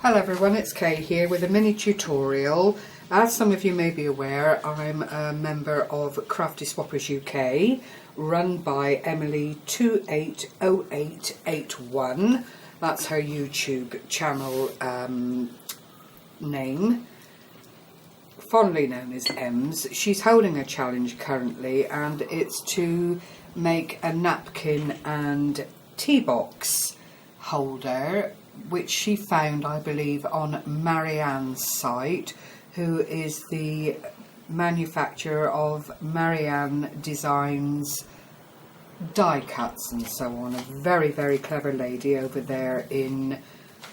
Hello everyone, it's Kay here with a mini tutorial. As some of you may be aware, I'm a member of Crafty Swappers UK, run by Emily 280881. That's her YouTube channel name, fondly known as Ems. She's holding a challenge currently, and it's to make a napkin and tea box holder, which she found, I believe, on Marianne's site, who is the manufacturer of Marianne Designs die cuts and so on. A very, very clever lady over there in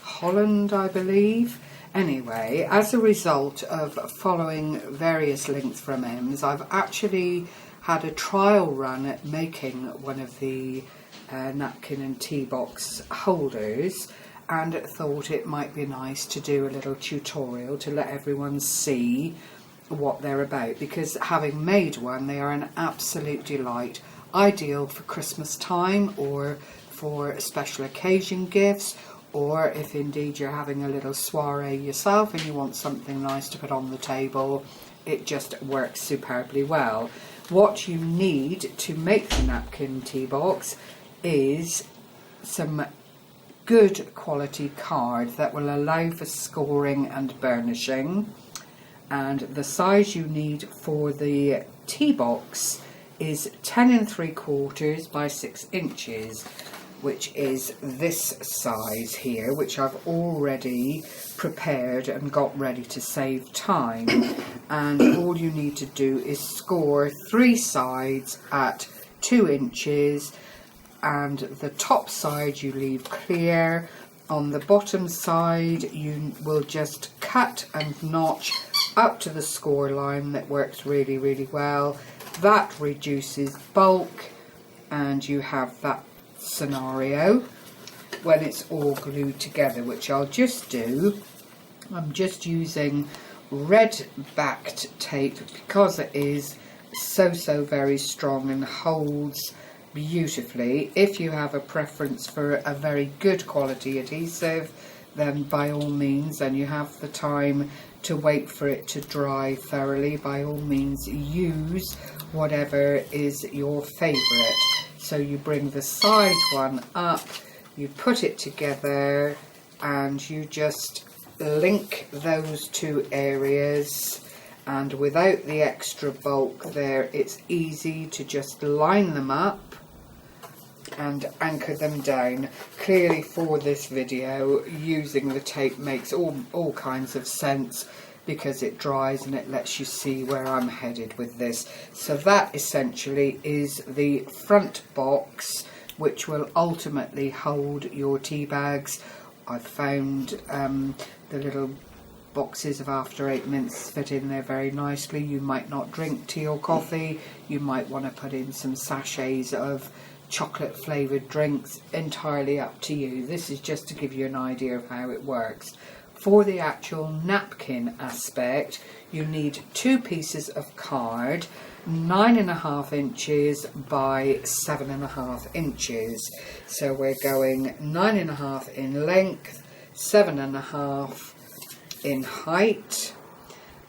Holland, I believe. Anyway, as a result of following various links from Ems, I've actually had a trial run at making one of the napkin and tea box holders, and thought it might be nice to do a little tutorial to let everyone see what they're about, because having made one, they are an absolute delight, ideal for Christmas time or for special occasion gifts, or if indeed you're having a little soiree yourself and you want something nice to put on the table. It just works superbly well. What you need to make the napkin tea box is some good quality card that will allow for scoring and burnishing, and the size you need for the tea box is 10 3/4 by 6 inches, which is this size here, which I've already prepared and got ready to save time. And all you need to do is score 3 sides at 2 inches, and the top side you leave clear. On the bottom side you will just cut and notch up to the score line. That works really, really well. That reduces bulk, and you have that scenario when it's all glued together, which I'll just do. I'm just using red backed tape because it is so very strong and holds beautifully. If you have a preference for a very good quality adhesive, then by all means, and you have the time to wait for it to dry thoroughly, by all means use whatever is your favorite. So you bring the side one up, you put it together, and you just link those two areas, and without the extra bulk there, it's easy to just line them up and anchor them down. Clearly for this video, using the tape makes all kinds of sense, because it dries and it lets you see where I'm headed with this. So that essentially is the front box, which will ultimately hold your tea bags. I've found the little boxes of After 8 mints fit in there very nicely. You might not drink tea or coffee, you might want to put in some sachets of chocolate flavoured drinks, entirely up to you. This is just to give you an idea of how it works. For the actual napkin aspect, you need 2 pieces of card, 9.5 inches by 7.5 inches. So we're going 9.5 in length, 7.5 in height,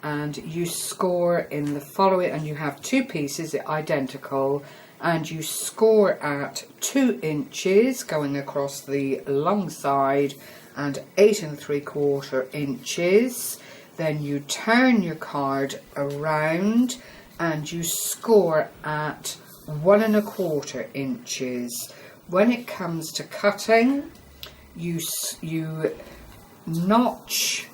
and you score in the following, and you have 2 pieces identical, and you score at 2 inches going across the long side and 8 3/4 inches. Then you turn your card around and you score at 1 1/4 inches. When it comes to cutting, you notch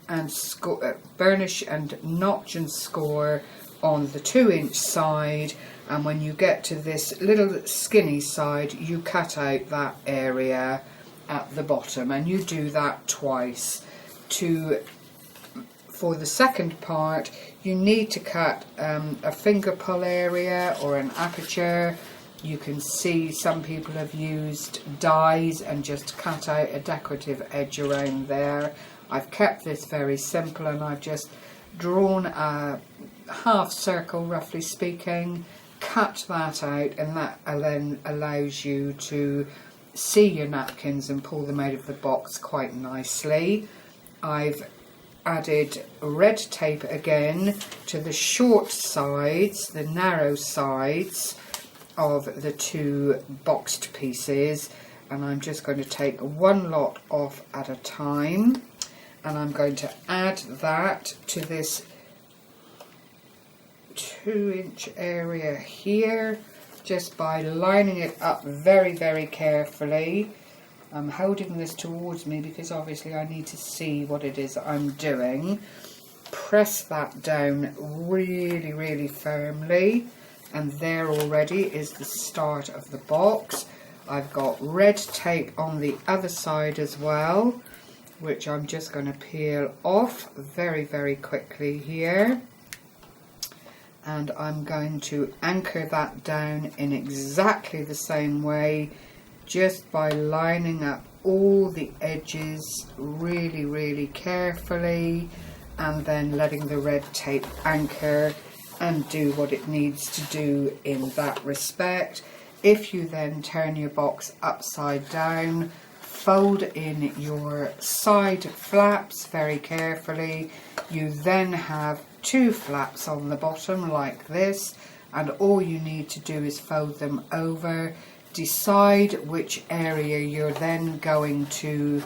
and score, burnish and notch and score on the 2 inch side, and when you get to this little skinny side, you cut out that area at the bottom, and you do that twice. For the second part, you need to cut a finger pull area or an aperture. You can see some people have used dies and just cut out a decorative edge around there. I've kept this very simple, and I've just drawn a half circle, roughly speaking, cut that out, and that then allows you to see your napkins and pull them out of the box quite nicely. I've added red tape again to the short sides, the narrow sides of the two boxed pieces, and I'm just going to take one lot off at a time, and I'm going to add that to this 2-inch area here just by lining it up very, very carefully. I'm holding this towards me because obviously I need to see what it is I'm doing. Press that down really, really firmly, and there already is the start of the box. I've got red tape on the other side as well, which I'm just going to peel off very, very quickly here. And I'm going to anchor that down in exactly the same way, just by lining up all the edges really, really carefully, and then letting the red tape anchor and do what it needs to do in that respect. If you then turn your box upside down, fold in your side flaps very carefully, you then have 2 flaps on the bottom like this, and all you need to do is fold them over. Decide which area you're then going to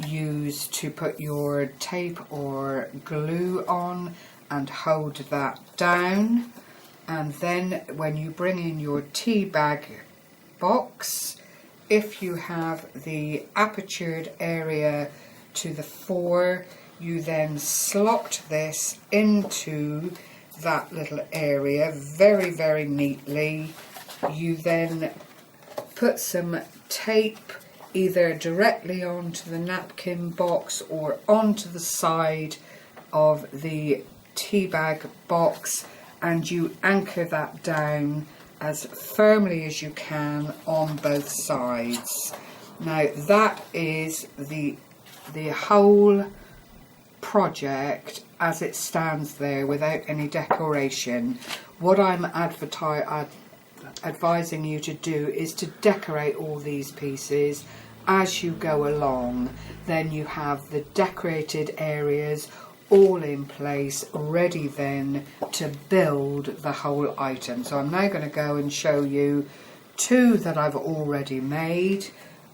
use to put your tape or glue on, and hold that down. And then when you bring in your tea bag box, if you have the apertured area to the fore, you then slot this into that little area very, very neatly. You then put some tape either directly onto the napkin box or onto the side of the tea bag box, and you anchor that down as firmly as you can on both sides. Now that is the whole project as it stands there without any decoration. What I'm advising you to do is to decorate all these pieces as you go along. Then you have the decorated areas all in place, ready then to build the whole item. So I'm now going to go and show you 2 that I've already made.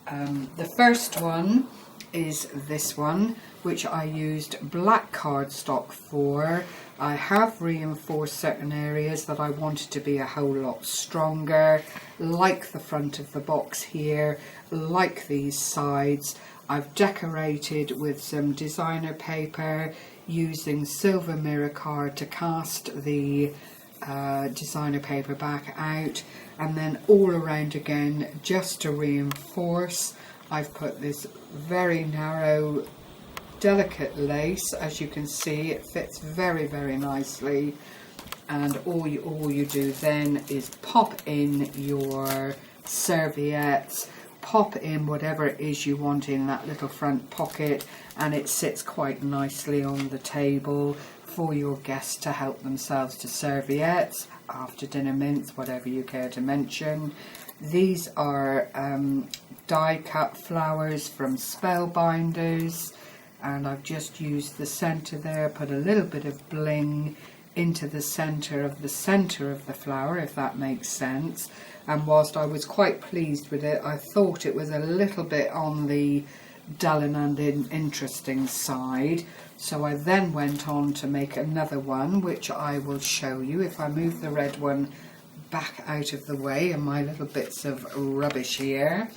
The first one is this one, which I used black cardstock for. I have reinforced certain areas that I wanted to be a whole lot stronger, like the front of the box here, like these sides. I've decorated with some designer paper using silver mirror card to cast the designer paper back out, and then all around again, just to reinforce, I've put this very narrow delicate lace. As you can see, it fits very, very nicely, and all you do then is pop in your serviettes, pop in whatever it is you want in that little front pocket, and it sits quite nicely on the table for your guests to help themselves to serviettes, after dinner mints, whatever you care to mention. These are die cut flowers from Spellbinders, and I've just used the centre there, put a little bit of bling into the centre of the flower, if that makes sense. And whilst I was quite pleased with it, I thought it was a little bit on the dull and interesting side, so I then went on to make another one, which I will show you if I move the red one back out of the way and my little bits of rubbish here.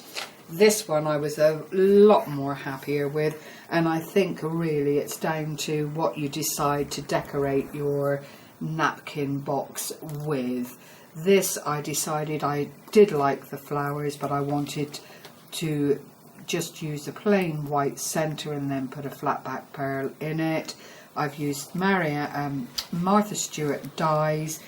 This one I was a lot more happier with, and I think really it's down to what you decide to decorate your napkin box with. This, I decided I did like the flowers, but I wanted to just use a plain white centre and then put a flat back pearl in it. I've used Martha Stewart dies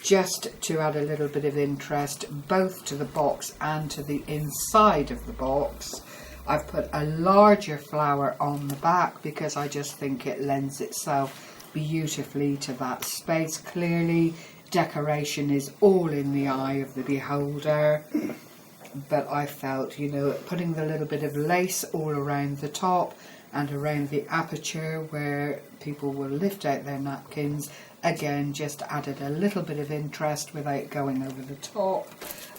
just to add a little bit of interest both to the box and to the inside of the box. I've put a larger flower on the back because I just think it lends itself beautifully to that space. Clearly, decoration is all in the eye of the beholder. but I felt, you know, putting the little bit of lace all around the top and around the aperture where people will lift out their napkins, again just added a little bit of interest without going over the top.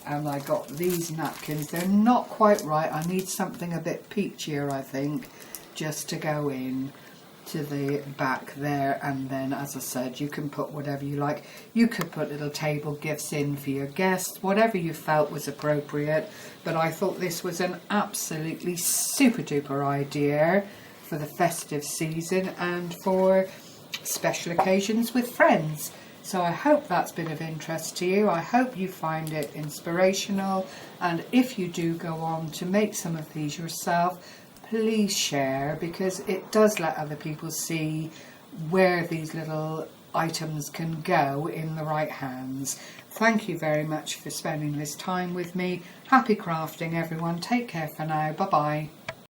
And I got these napkins. They're not quite right. I need something a bit peachier, I think, just to go in to the back there. And then, as I said, you can put whatever you like. You could put little table gifts in for your guests, whatever you felt was appropriate. But I thought this was an absolutely super duper idea for the festive season and for special occasions with friends. So I hope that's been of interest to you. I hope you find it inspirational, and if you do go on to make some of these yourself, please share, because it does let other people see where these little items can go in the right hands. Thank you very much for spending this time with me. Happy crafting, everyone. Take care for now. Bye bye.